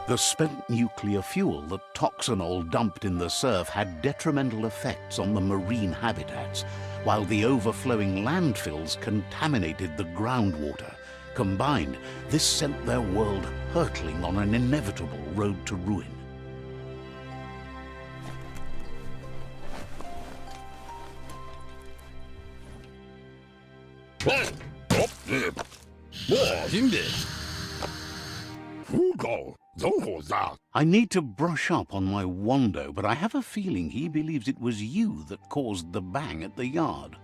The spent nuclear fuel that Toxanol dumped in the surf had detrimental effects on the marine habitats, while the overflowing landfills contaminated the groundwater. Combined, this sent their world hurtling on an inevitable road to ruin. I need to brush up on my Wando, but I have a feeling he believes it was you that caused the bang at the yard.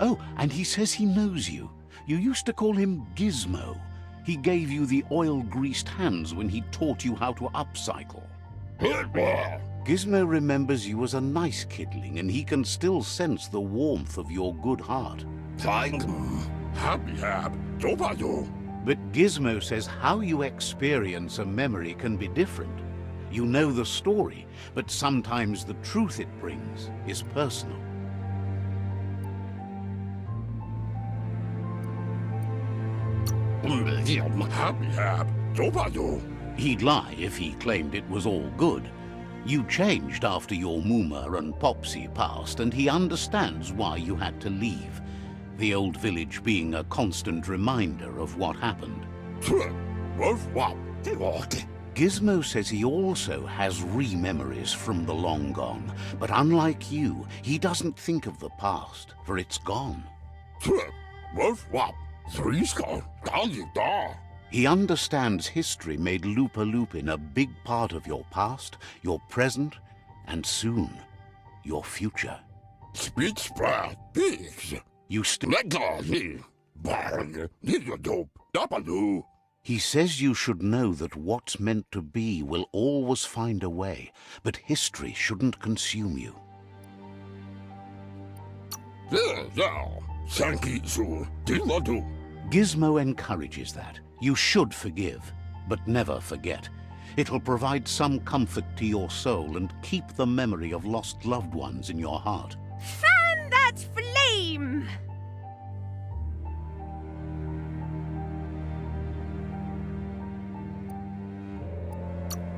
Oh, and he says he knows you. You used to call him Gizmo. He gave you the oil-greased hands when he taught you how to upcycle. Gizmo remembers you as a nice kidling, and he can still sense the warmth of your good heart. But Gizmo says how you experience a memory can be different. You know the story, but sometimes the truth it brings is personal. He'd lie if he claimed it was all good. You changed after your Mooma and Popsy passed, and he understands why you had to leave. The old village being a constant reminder of what happened. Gizmo says he also has re-memories from the long gone, but unlike you, he doesn't think of the past, for it's gone. He understands history made Lupa Lupin a big part of your past, your present, and soon, your future. You He says you should know that what's meant to be will always find a way, but history shouldn't consume you. Gizmo encourages that. You should forgive, but never forget. It'll provide some comfort to your soul and keep the memory of lost loved ones in your heart. Fan that flame!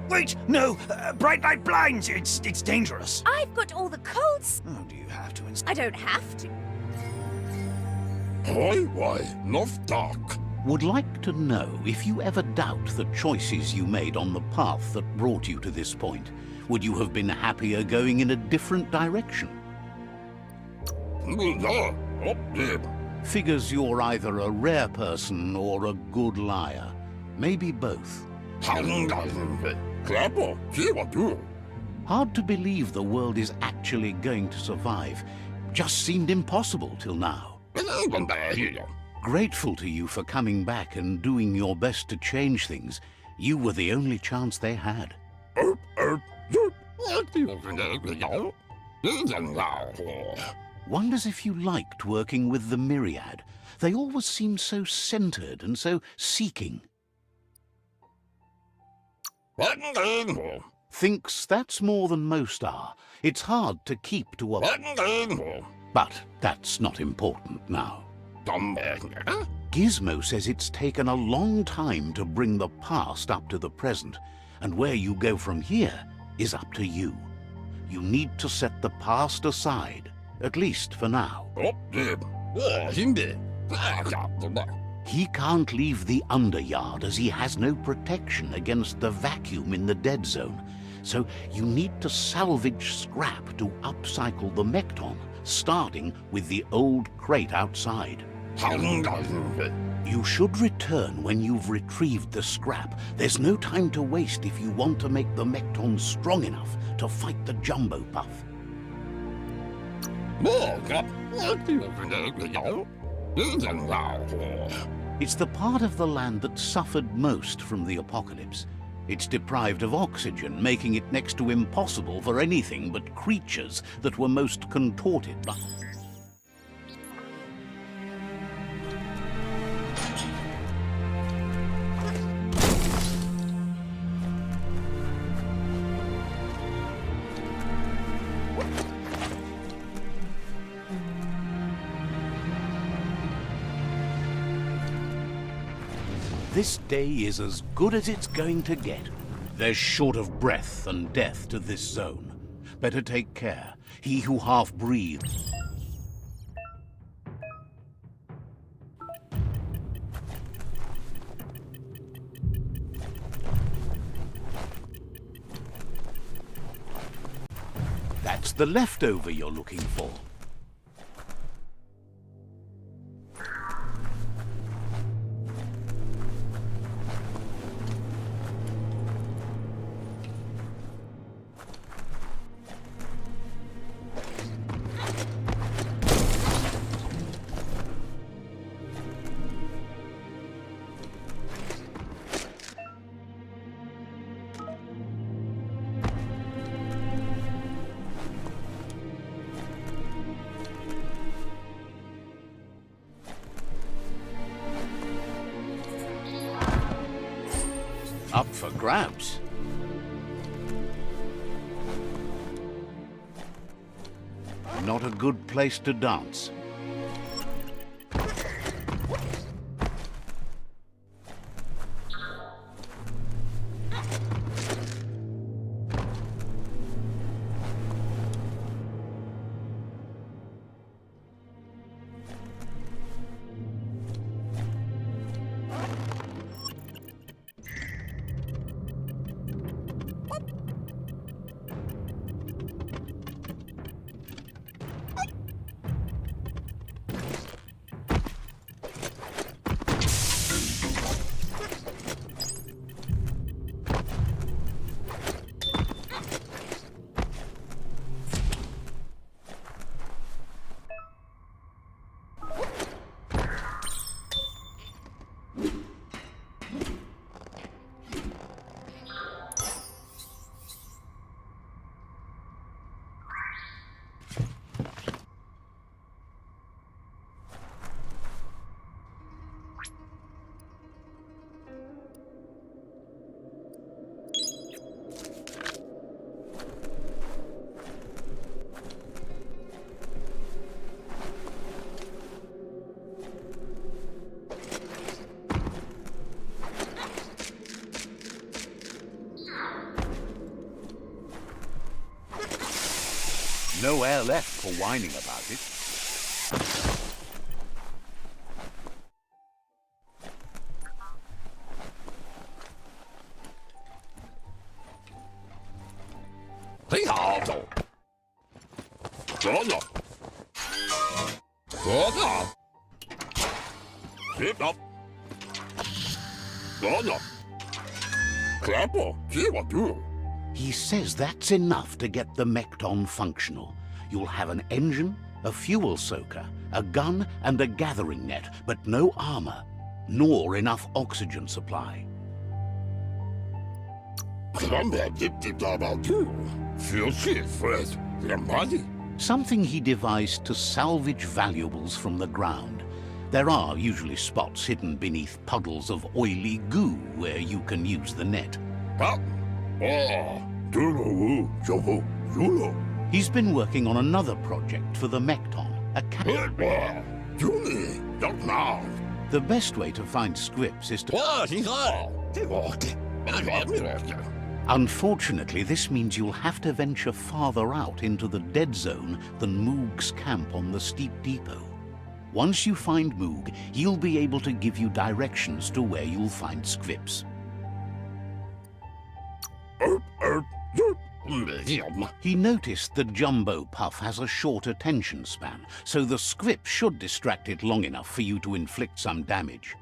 Wait, no! Bright light blinds! It's dangerous. I've got all the codes. Oh, do you have to I don't have to. Would like to know if you ever doubt the choices you made on the path that brought you to this point. Would you have been happier going in a different direction? Figures you're either a rare person or a good liar. Maybe both. Hard to believe the world is actually going to survive. Just seemed impossible till now. Grateful to you for coming back and doing your best to change things. You were the only chance they had. Wonders if you liked working with the Myriad. They always seem so centered and so seeking. Thinks that's more than most are. It's hard to keep to a... But that's not important now. Gizmo says it's taken a long time to bring the past up to the present, and where you go from here is up to you. You need to set the past aside, at least for now. He can't leave the Underyard as he has no protection against the vacuum in the dead zone, so you need to salvage scrap to upcycle the Mekton, starting with the old crate outside. You should return when you've retrieved the scrap. There's no time to waste if you want to make the Mekton strong enough to fight the Jumbo Puff. It's the part of the land that suffered most from the apocalypse. It's deprived of oxygen, making it next to impossible for anything but creatures that were most contorted. This day is as good as it's going to get. There's short of breath and death to this zone. Better take care. He who half breathes. That's the leftover you're looking for. Up for grabs. Not a good place to dance. No air left for whining about it. He says that's enough to get the Mekton functional. You'll have an engine, a fuel soaker, a gun, and a gathering net, but no armor, nor enough oxygen supply. Something he devised to salvage valuables from the ground. There are usually spots hidden beneath puddles of oily goo where you can use the net. He's been working on another project for the Mekton, a The best way to find scripts is to... Unfortunately, this means you'll have to venture farther out into the dead zone than Moog's camp on the steep depot. Once you find Moog, he'll be able to give you directions to where you'll find scripts. He noticed the Jumbo Puff has a short attention span, so the script should distract it long enough for you to inflict some damage.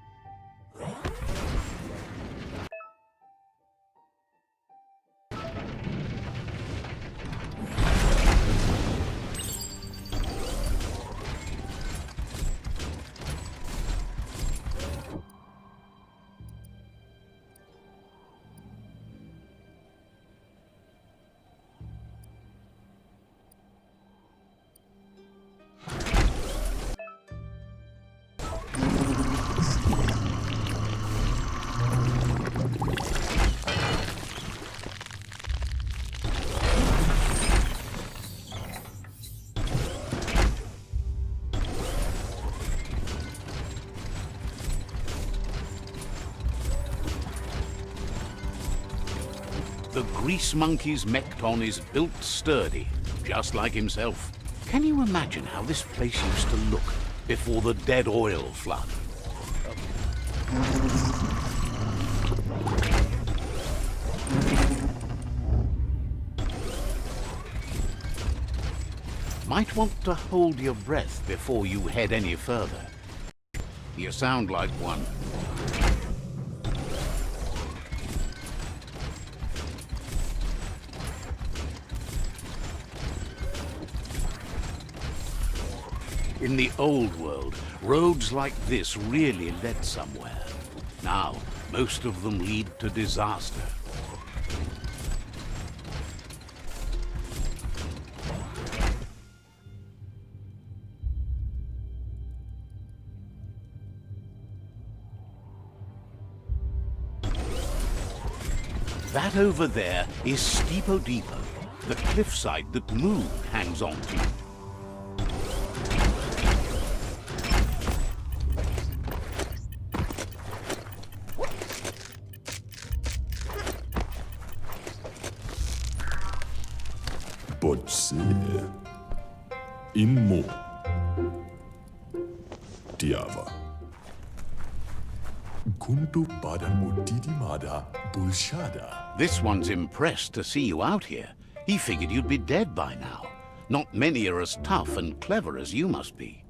The grease monkey's mekton is built sturdy, just like himself. Can you imagine how this place used to look before the dead oil flood? Might want to hold your breath before you head any further. You sound like one. In the old world, roads like this really led somewhere. Now, most of them lead to disaster. That over there is Steepo Depot, the cliffside that Moog hangs on to. Botse. Inmo. Diava. Kuntu badan mutidimada bulshada. This one's impressed to see you out here. He figured you'd be dead by now. Not many are as tough and clever as you must be.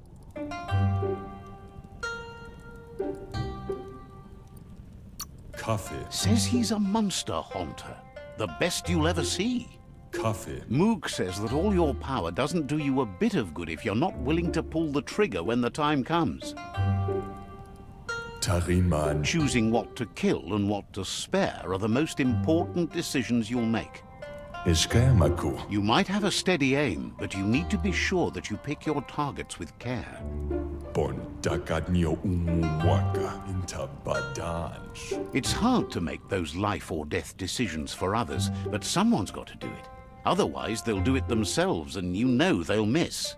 Kaffee. Says he's a monster haunter. The best you'll ever see. Kaffee. Moog says that all your power doesn't do you a bit of good if you're not willing to pull the trigger when the time comes. Tarinman. Choosing what to kill and what to spare are the most important decisions you'll make. Eskayamaku. You might have a steady aim, but you need to be sure that you pick your targets with care. Bon dakadnio umumwaka intabadanj. It's hard to make those life or death decisions for others, but someone's got to do it. Otherwise, they'll do it themselves, and you know they'll miss.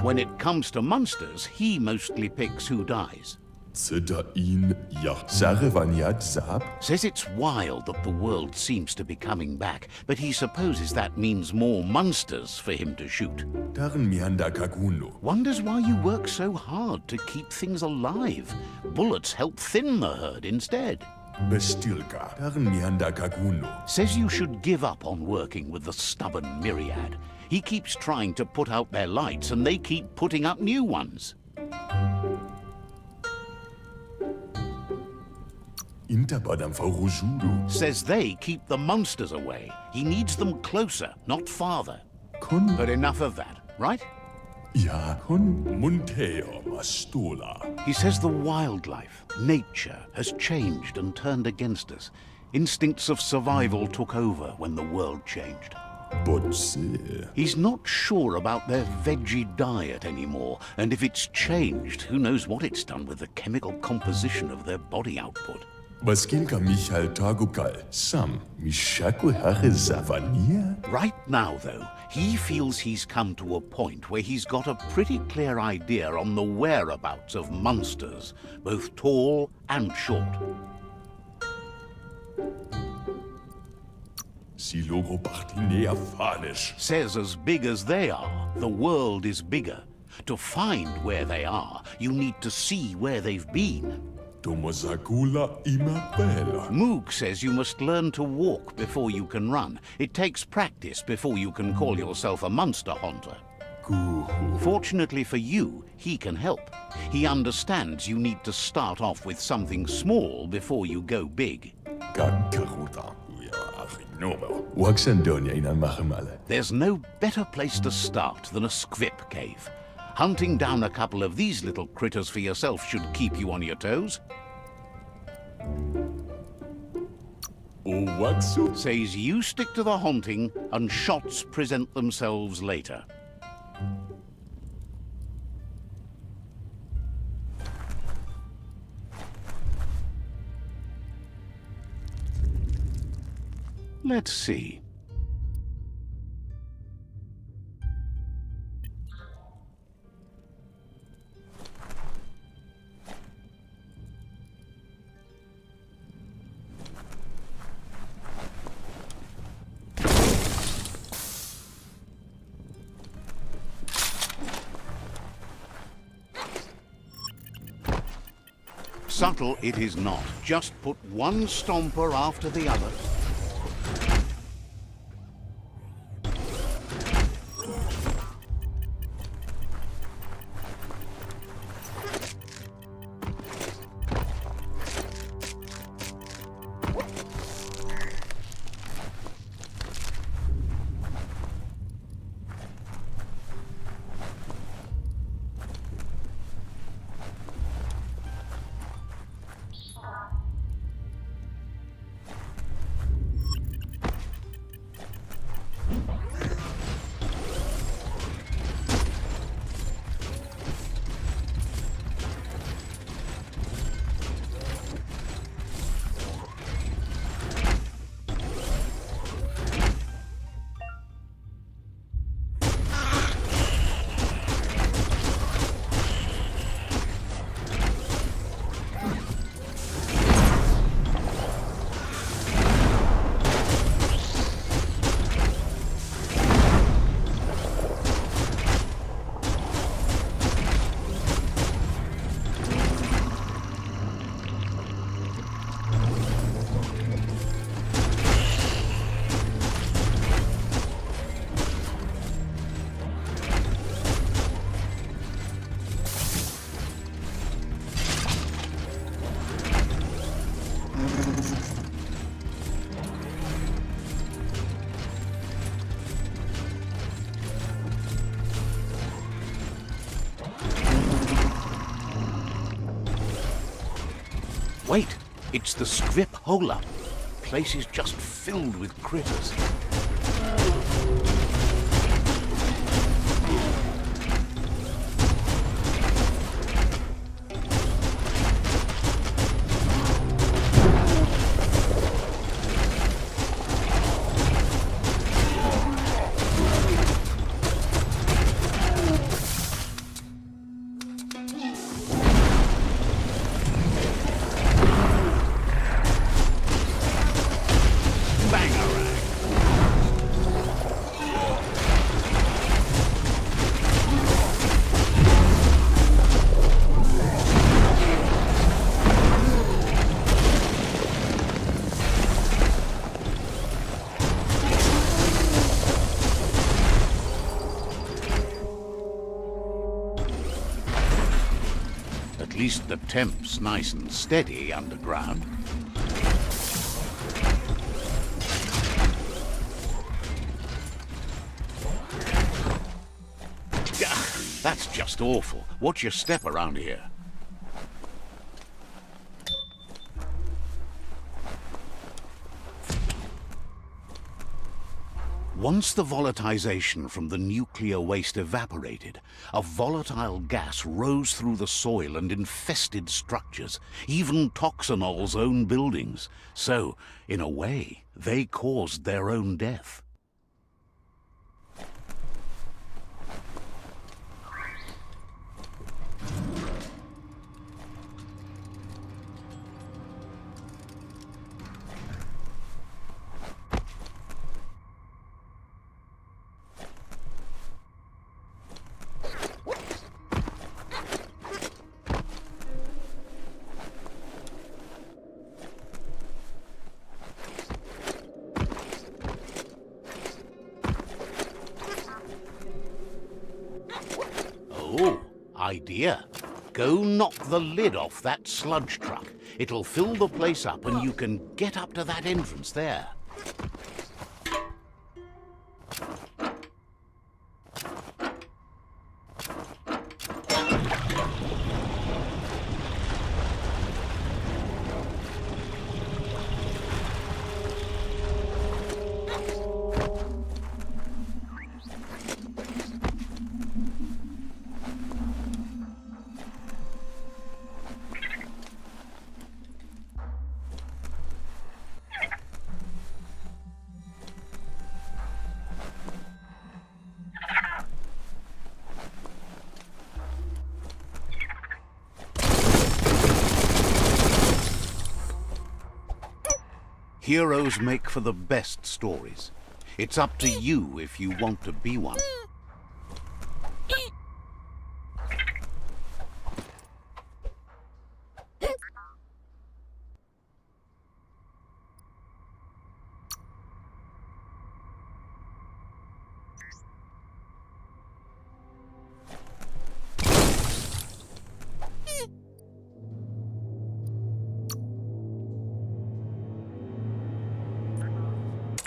When it comes to monsters, he mostly picks who dies. Zida ya sarevanyat zab. Says it's wild that the world seems to be coming back, but he supposes that means more monsters for him to shoot. Darin mianda kaguno. Wonders why you work so hard to keep things alive. Bullets help thin the herd instead. Bestilka. Darin mianda kaguno. Says you should give up on working with the stubborn myriad. He keeps trying to put out their lights and they keep putting up new ones. Intabadam farujudu. Says they keep the monsters away. He needs them closer, not farther. Kon. But enough of that, right? Ja, kon munteo mastola. He says the wildlife, nature, has changed and turned against us. Instincts of survival took over when the world changed. Botse. He's not sure about their veggie diet anymore, and if it's changed, who knows what it's done with the chemical composition of their body output. Baskilka Michael Tagukal. Sam Mishaku Hare Zavania. Right now, though, he feels he's come to a point where he's got a pretty clear idea on the whereabouts of monsters, both tall and short. Silogo Bartinea Fanish. Says as big as they are, the world is bigger. To find where they are, you need to see where they've been. Tomozagula Imabella. Moog says you must learn to walk before you can run. It takes practice before you can call yourself a monster hunter. Fortunately for you, he can help. He understands you need to start off with something small before you go big. There's no better place to start than a squip cave. Hunting down a couple of these little critters for yourself should keep you on your toes. Says you stick to the haunting and shots present themselves later. Let's see. Subtle it is not. Just put one stomper after the other. Wait, it's the strip hole-up. Place is just filled with critters. At least the temp's nice and steady underground. Gah, that's just awful. Watch your step around here. Once the volatilization from the nuclear waste evaporated, a volatile gas rose through the soil and infested structures, even Toxanol's own buildings. So, in a way, they caused their own death. Oh, idea. Go knock the lid off that sludge truck. It'll fill the place up and you can get up to that entrance there. Heroes make for the best stories. It's up to you if you want to be one.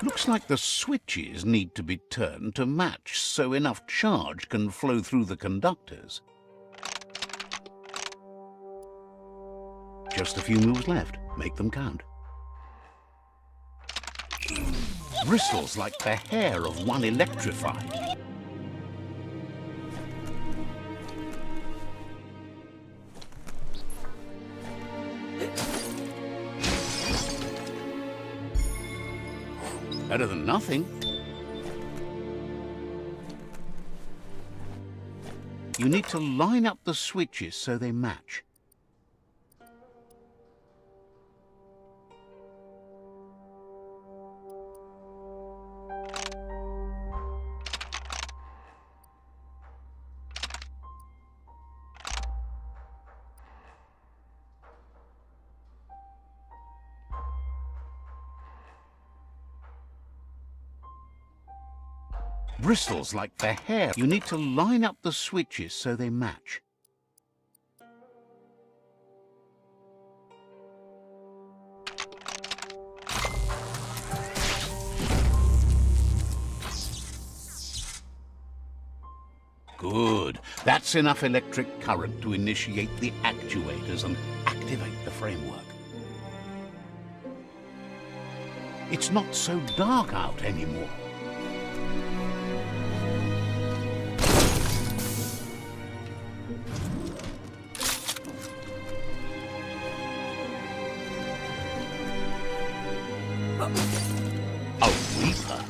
Looks like the switches need to be turned to match so enough charge can flow through the conductors. Just a few moves left. Make them count. Bristles like the hair of one electrified. Better than nothing. You need to line up the switches so they match. Bristles like the hair. You need to line up the switches so they match. Good. That's enough electric current to initiate the actuators and activate the framework. It's not so dark out anymore. A reaper.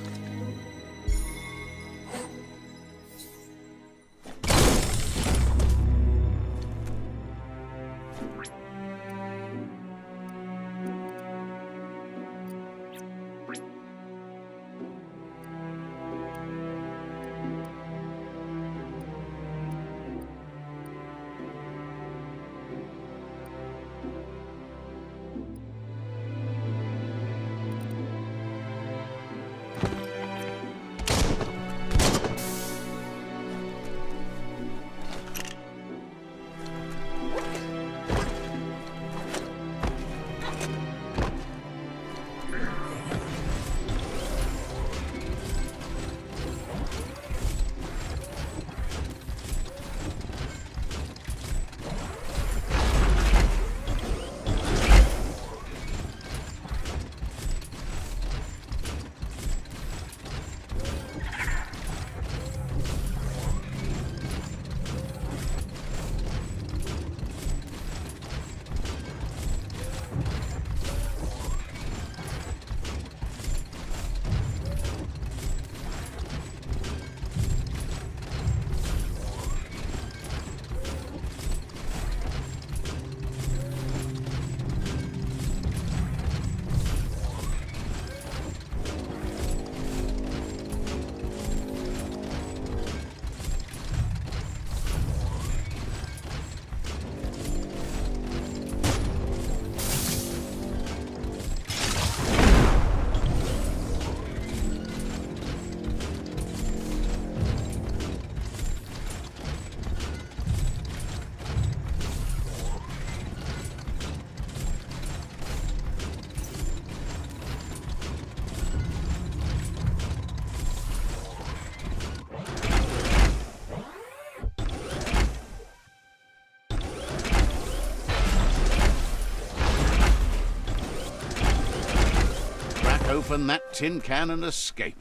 Open that tin can and escape.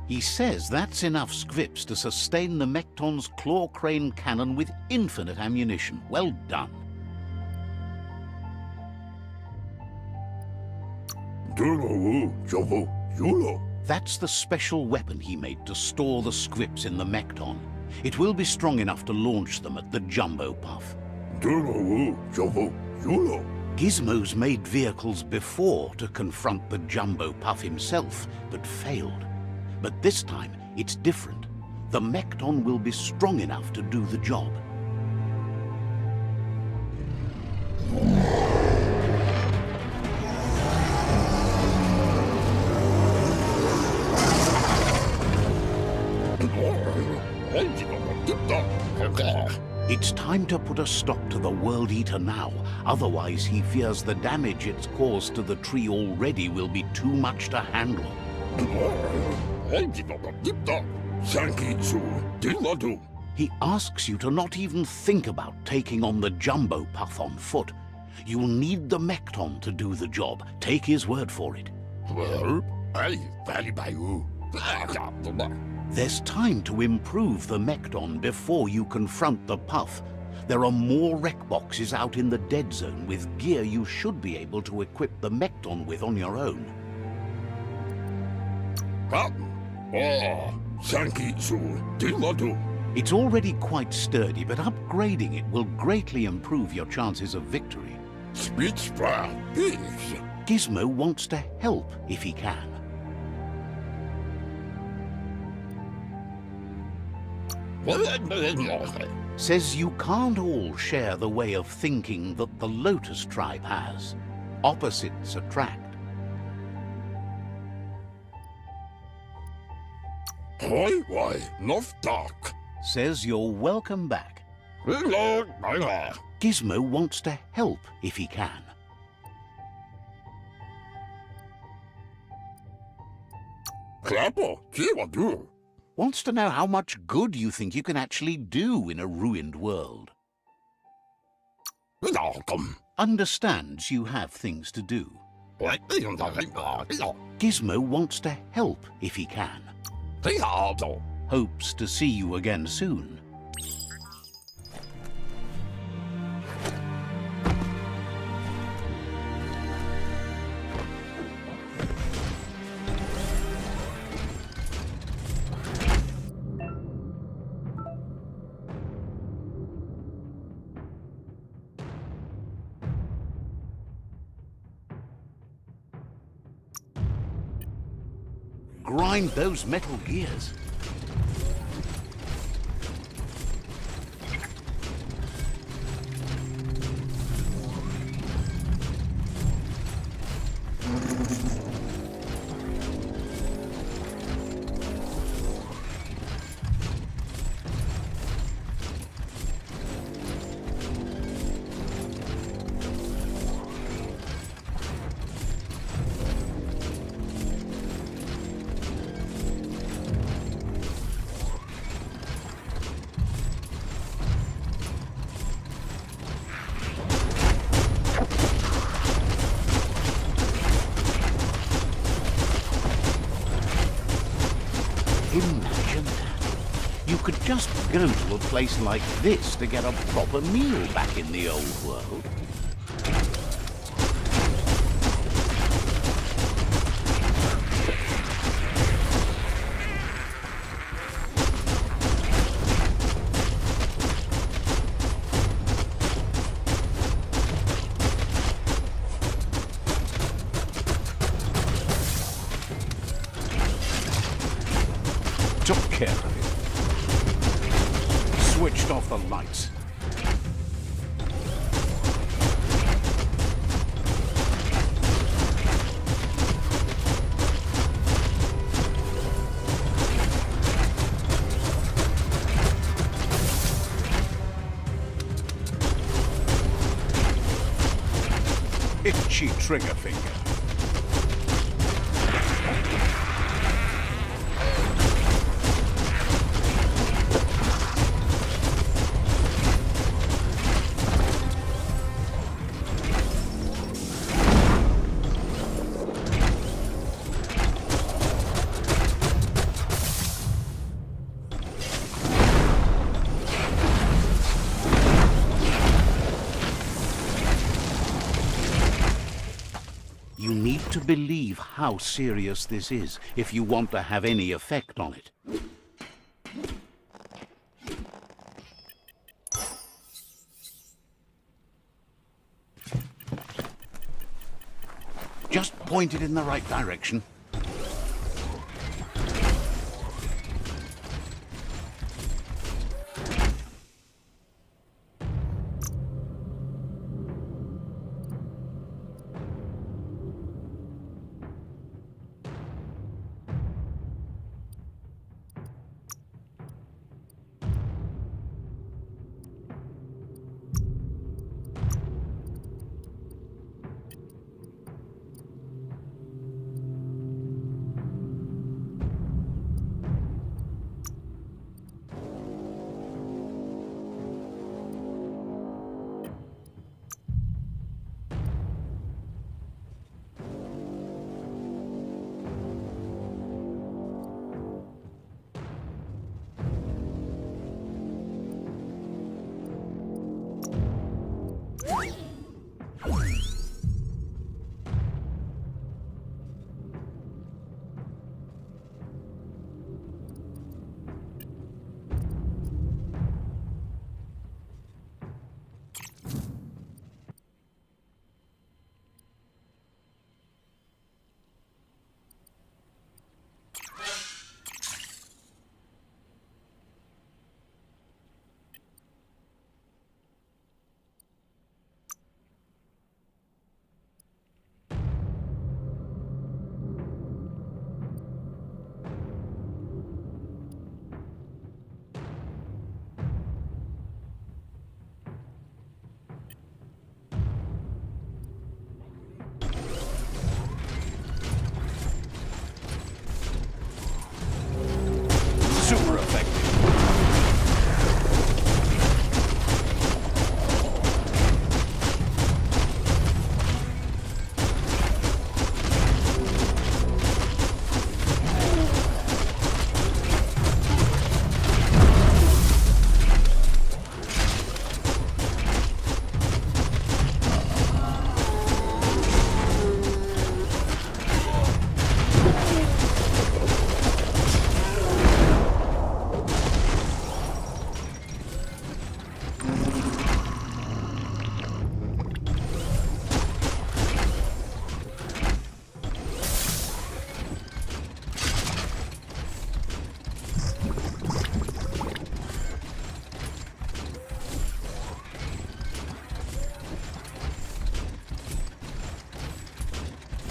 He says that's enough scripts to sustain the Mekton's claw crane cannon with infinite ammunition. Well done. That's the special weapon he made to store the scripts in the Mekton. It will be strong enough to launch them at the Jumbo Puff. Gizmo's made vehicles before to confront the Jumbo Puff himself, but failed. But this time, it's different. The Mekton will be strong enough to do the job. It's time to put a stop to the World Eater now. Otherwise, he fears the damage it's caused to the tree already will be too much to handle. He asks you to not even think about taking on the Jumbo Puff on foot. You'll need the Mekton to do the job. Take his word for it. There's time to improve the Mekton before you confront the Puff. There are more wreck boxes out in the dead zone with gear you should be able to equip the Mekton with on your own. It's already quite sturdy, but upgrading it will greatly improve your chances of victory. Gizmo wants to help if he can. Says you can't all share the way of thinking that the Lotus tribe has. Opposites attract. Says you're welcome back. Gizmo wants to help if he can. Wants to know how much good you think you can actually do in a ruined world. Understands you have things to do. Gizmo wants to help if he can. Hopes to see you again soon. Grind those metal gears. Imagine that. You could just go to a place like this to get a proper meal back in the old world. Took care of it. Switched off the lights. Itchy trigger finger. You need to believe how serious this is if you want to have any effect on it. Just point it in the right direction.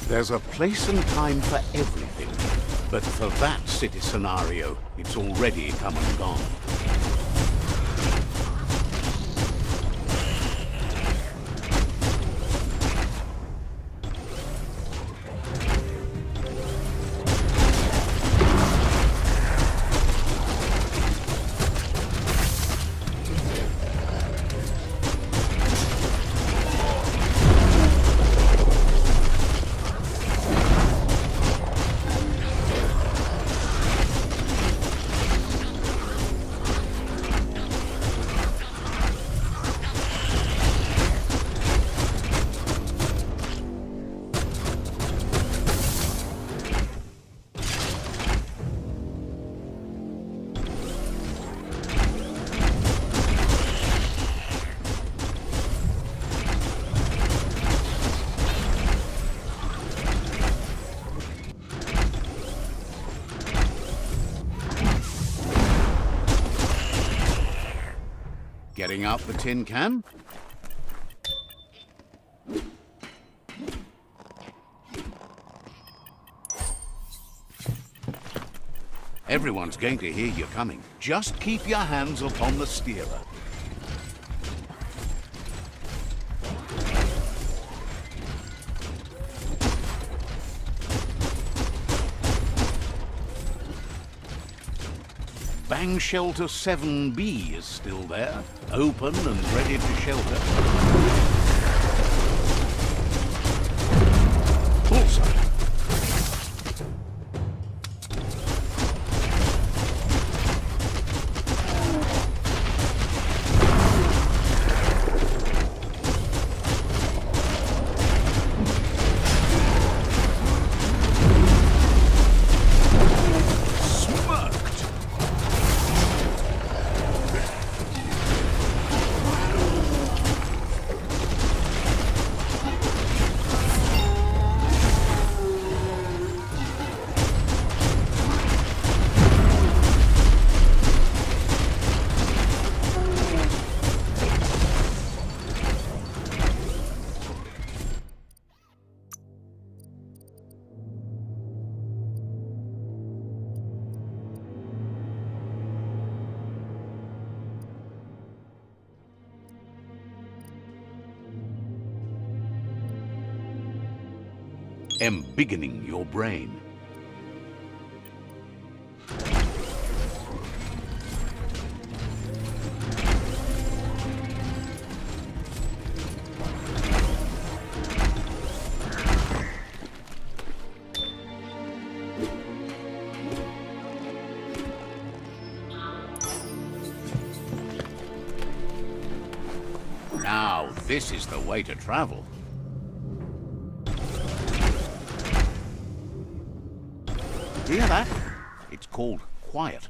There's a place and time for everything. But for that city scenario, it's already come and gone. Getting out the tin can? Everyone's going to hear you coming. Just keep your hands upon the steerer. Bang Shelter 7B is still there, open and ready to shelter. Bullseye. Embiggening your brain. Now, this is the way to travel. Hear that? It's called quiet.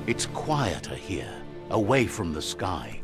It's quieter here, away from the sky.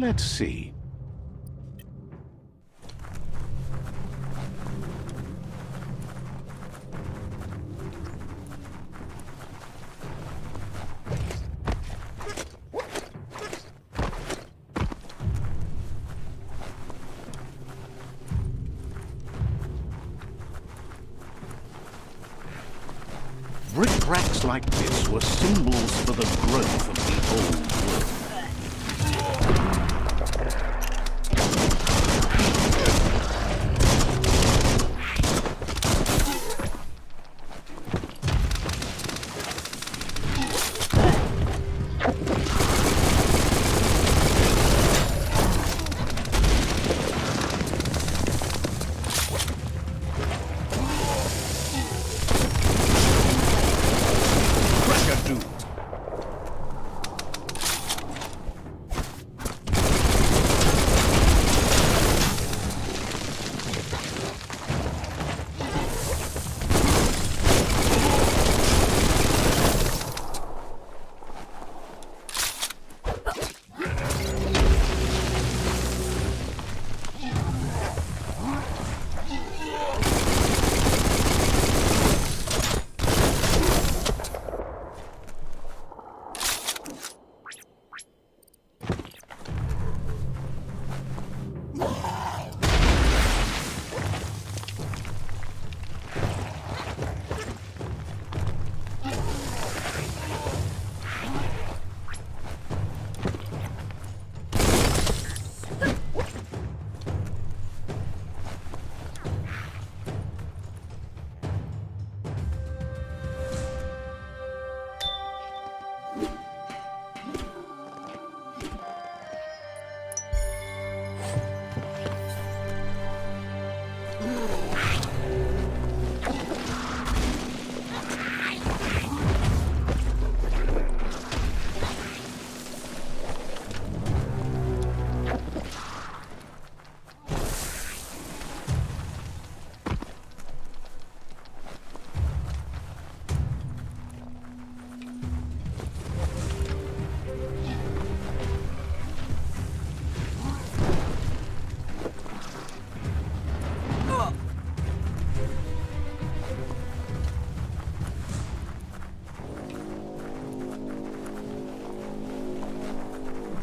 Let's see. Brick-racks like this were symbols for the growth of the old world.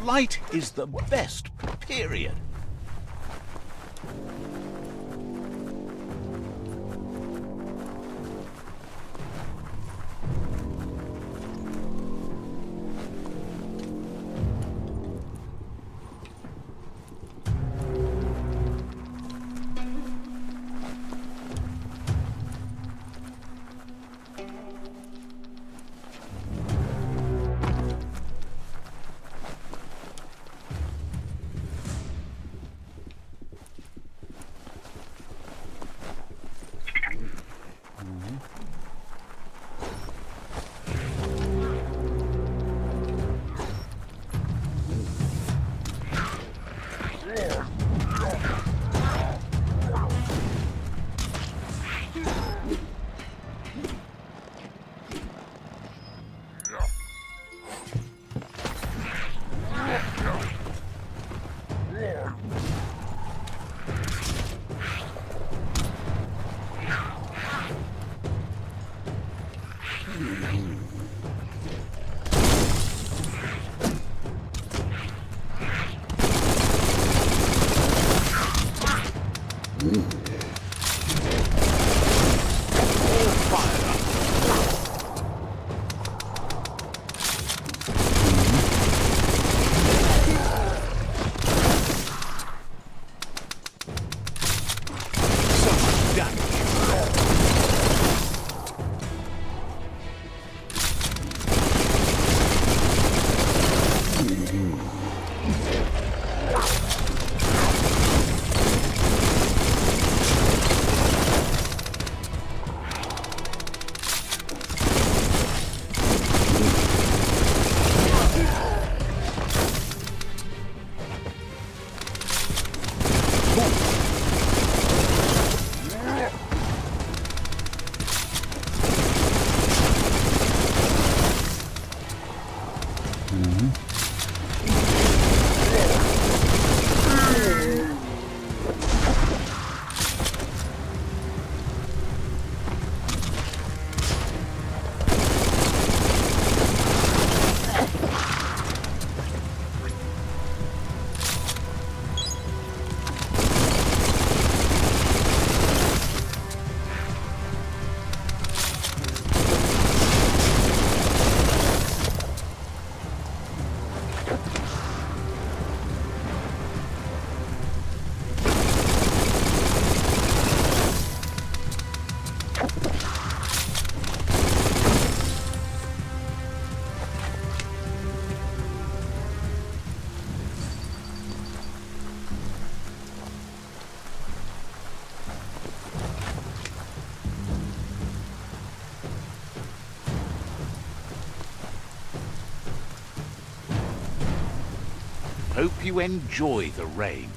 Light is the best, period. hope you enjoy the rain.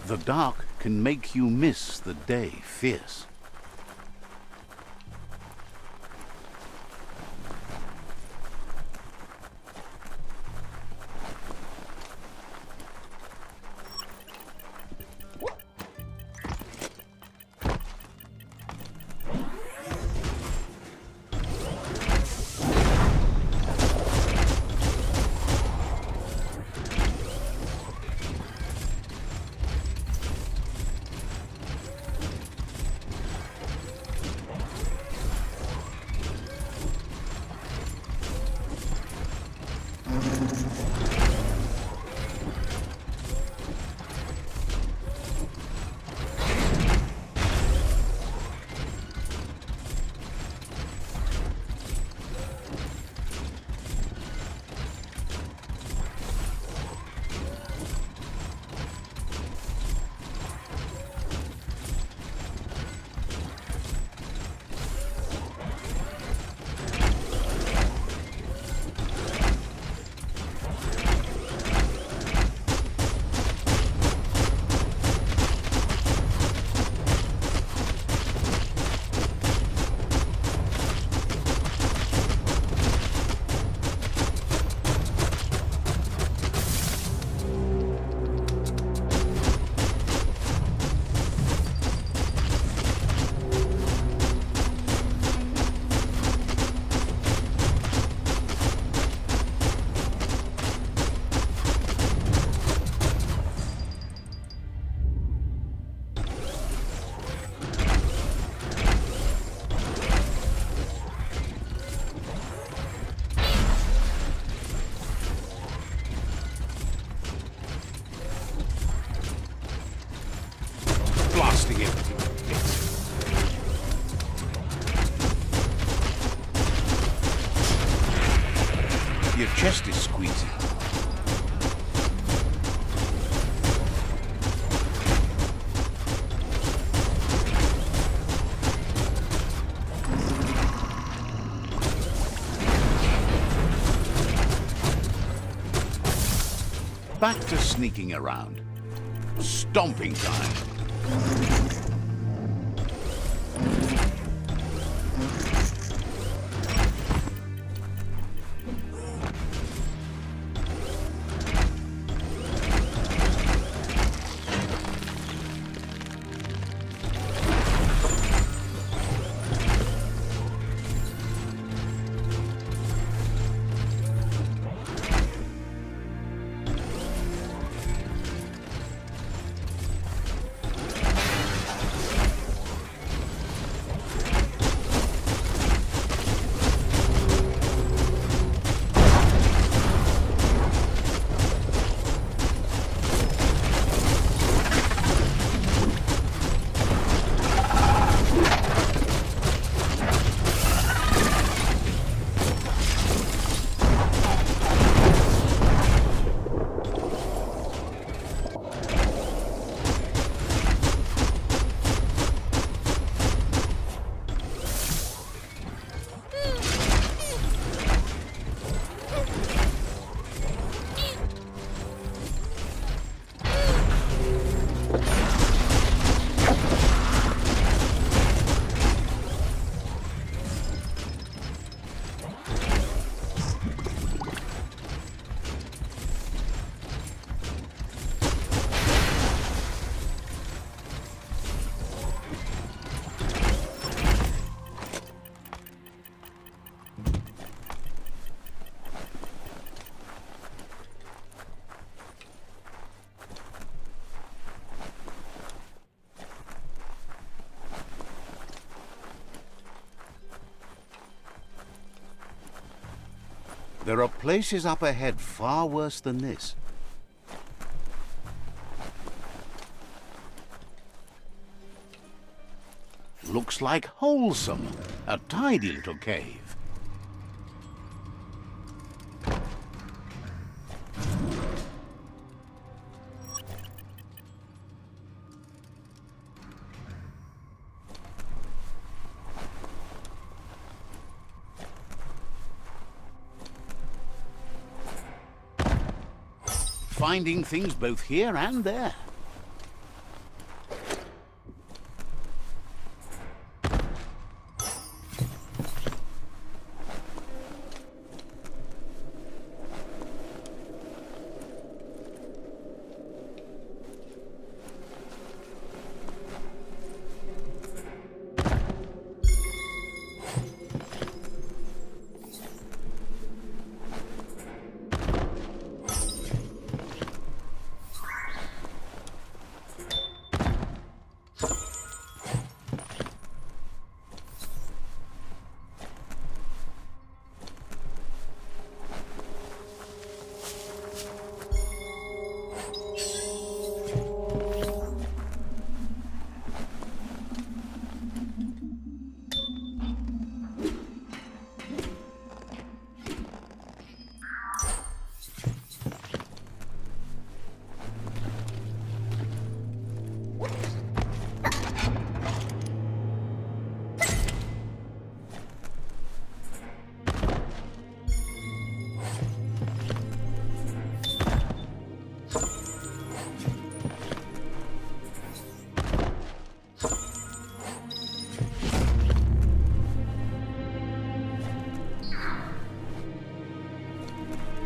The dark can make you miss the day fierce. Blasting everything to bits. Your chest is squeezing. Back to sneaking around. Stomping time. There are places up ahead far worse than this. Looks like wholesome. A tidy little cave. Finding things both here and there.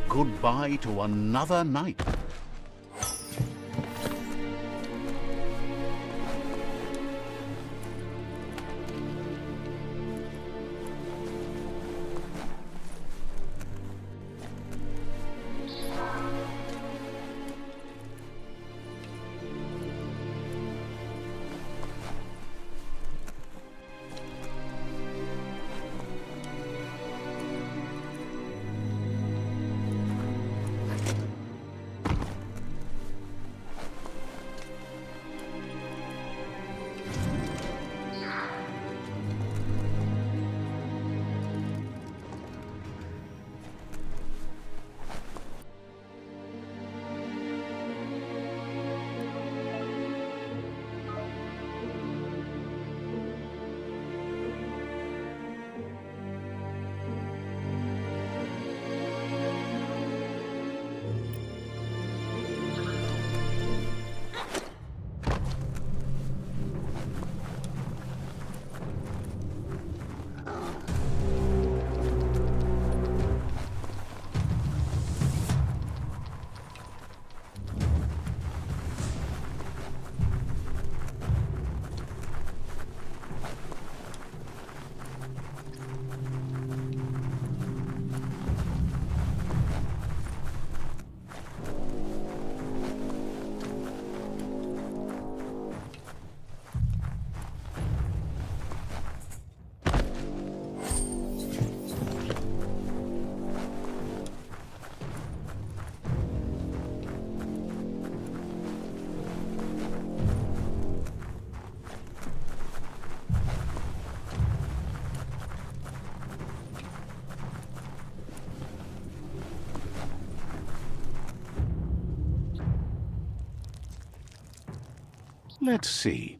Goodbye to another night. Let's see.